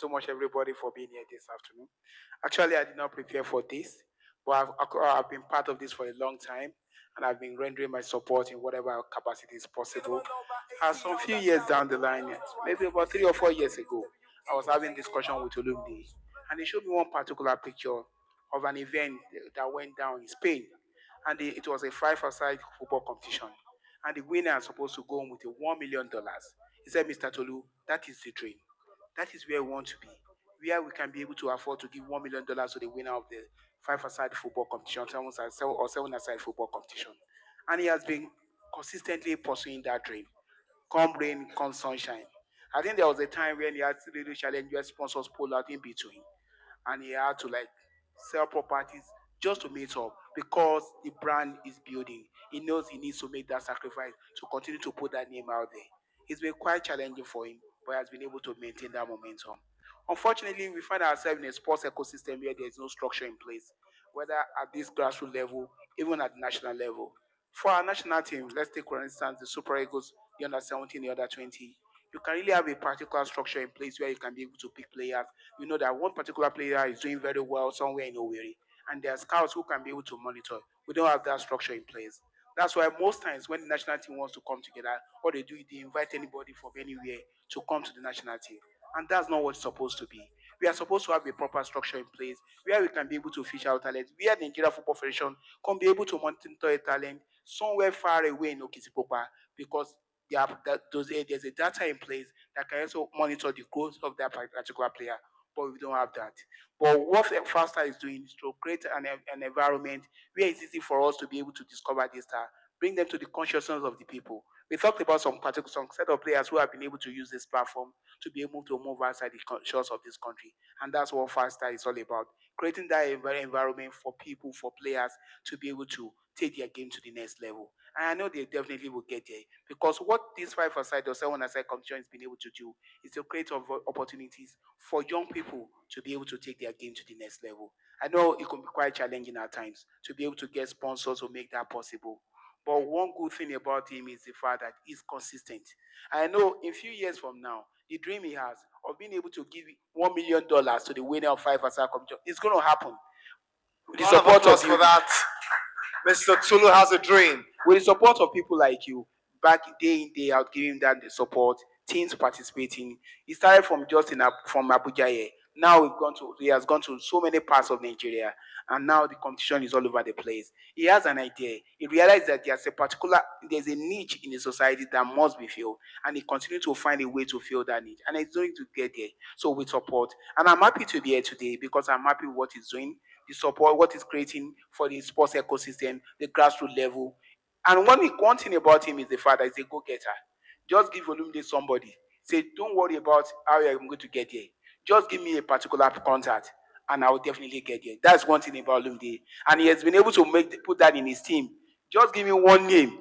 so much, everybody, for being here this afternoon. Actually, I did not prepare for this, but I've been part of this for a long time, and I've been rendering my support in whatever capacity is possible. Some few years down the line, maybe about 3 or 4 years ago, I was having discussion with Olumde, and he showed me one particular picture of an event that went down in Spain, and it was a five-a-side football competition, and the winner is supposed to go home with a $1 million. He said, "Mr. Tolu, that is the dream. That is where we want to be, where we can be able to afford to give $1 million to the winner of the five-a-side football competition, seven-a-side football competition." And he has been consistently pursuing that dream. Come rain, come sunshine. I think there was a time when he had to really challenge where sponsors pulled out in between, and he had to like sell properties just to meet up because the brand is building. He knows he needs to make that sacrifice to continue to put that name out there. It's been quite challenging for him, but he has been able to maintain that momentum. Unfortunately, we find ourselves in a sports ecosystem where there is no structure in place, whether at this grassroots level, even at the national level. For our national team, let's take for instance the Super Eagles, the under 17, the under 20. You can really have a particular structure in place where you can be able to pick players. You know that one particular player is doing very well somewhere in Owerri, and there are scouts who can be able to monitor. We don't have that structure in place. That's why most times when the national team wants to come together, what they do is they invite anybody from anywhere to come to the national team. And that's not what it's supposed to be. We are supposed to have a proper structure in place where we can be able to fish out talent, where the Nigeria Football Federation can be able to monitor a talent somewhere far away in Okitipopa, because there's a data in place that can also monitor the growth of that particular player, but we don't have that. But what FASTA is doing is to create an environment where it's easy for us to be able to discover this star, bring them to the consciousness of the people. We talked about some set of players who have been able to use this platform to be able to move outside the shores of this country, and that's what FASTA is all about. Creating that environment for people, for players to be able to take their game to the next level. And I know they definitely will get there because what this five-a-side or seven-a-side competition has been able to do is to create opportunities for young people to be able to take their game to the next level. I know it can be quite challenging at times to be able to get sponsors to make that possible. But one good thing about him is the fact that he's consistent. I know in a few years from now, the dream he has of being able to give $1 million to the winner of five-a-side competition is going to happen. With the Round of support of applause you, for that. Mr. Tulu has a dream. with the support of people like you, back day in day out, giving that the support, teams participating. He started from just from Abuja here. Now he has gone to so many parts of Nigeria, and now the competition is all over the place. He has an idea. He realized that there's a niche in the society that must be filled, and he continues to find a way to fill that niche, and he's going to get there. So with support, and I'm happy to be here today because I'm happy with what he's doing, the support, what he's creating for the sports ecosystem, the grassroots level. And one thing about him is the fact that he's a go-getter. Just give Olumide somebody. Say, don't worry about how I'm going to get there. Just give me a particular contact, and I will definitely get there. That's one thing about Olumide. And he has been able to put that in his team. Just give me one name,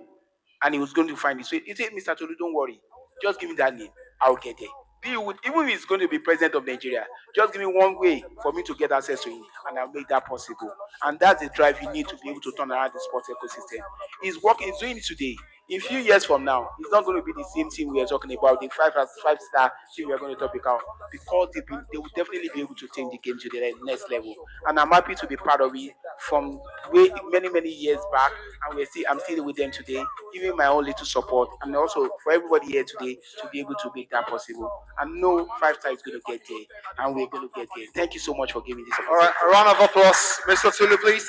and he was going to find it. So he said, "Mr. Tolu, don't worry. Just give me that name. I'll get there. Even if he's going to be president of Nigeria, just give me one way for me to get access to him, and I'll make that possible." And that's the drive you need to be able to turn around the sports ecosystem. He's working, he's doing it today. In a few years from now, it's not going to be the same team we are talking about, the five-star team we are going to talk about, because they will definitely be able to take the game to the next level. And I'm happy to be part of it from many years back, and I'm still with them today, giving my own little support, and also for everybody here today to be able to make that possible. And no five-star is going to get there, and we're going to get there. Thank you so much for giving this All right, opportunity. a round of applause. Mr. Tulu, please.